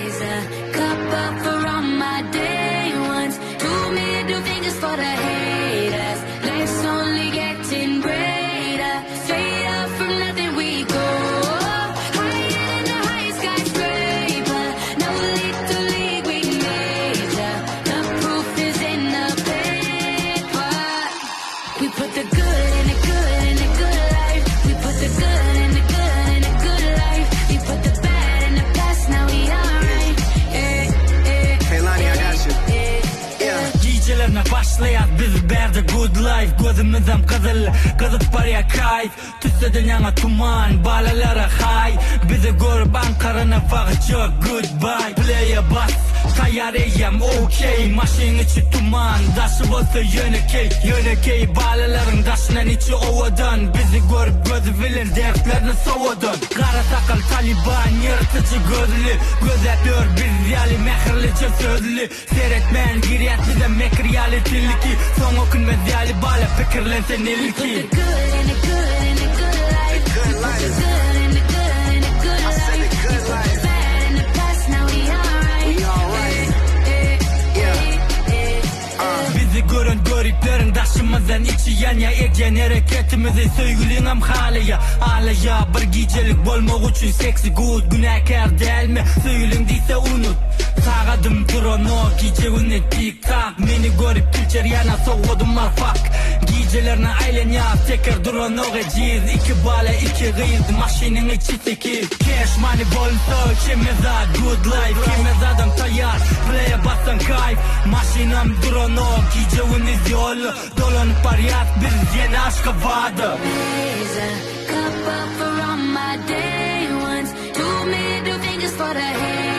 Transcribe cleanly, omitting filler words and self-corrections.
Raise a cup up for all my day ones. Two middle fingers for the haters. Life's only getting greater. Straight up from nothing we go. Higher than the highest skyscraper. No little league we major. The proof is in the paper. We put the good in the good in the good life. We put the good in the good in the good life. We put the bad in the past, now we alright. Hey Lonnie, I got you. Gecelerine başlayan biz berdi good life. Gözümüzden kızıp var ya kayıp. Tüsse dünyana tuman, balalara hay. Bizi görüp Ankara'na fakıcı goodbye. Play'e bas, tayyareyem okey. Maşin içi tuman, daşı olsa yönekey. Balaların daşının içi ovadan. Bizi görüp gözü vilen dertlerini soğudan. Kara sakal Taliban, yırtıcı gözlü. Gözetliyor biz yali mehirlice sözlü. Seyretmeyen giriyat bize mekriyalitili ki. Son okunmaz yali bala fikirlensen ilki. We put the good in the good in the good life. Good We put life. the good in the good in the good I said life. the good We put life. the bad in the past, now we alright. We alright. Bizi görün görüklerin daşımızdan içi yanya eken hareketimizi söyleyeyim halaya. Alaya bir gecelik bolmak için seksi good günahkar değil mi? Söyleyeyim deyse unut. Sağadım drono gece günü tik tak. Meni görüp külçer yana soğudum marfak. Gecelerine aylen ya teker drono geciz. İki bala iki gıyız maşinin içi sekiz. Cash money bolsa kimiz good life. Kimiz adam tayyar play'e basan kayf. Maşinam drono gece günü yolu. Dolanıp pariyat biz yeni aşka vadı. Raise a cup up for all my day ones. Two middle fingers for the haters.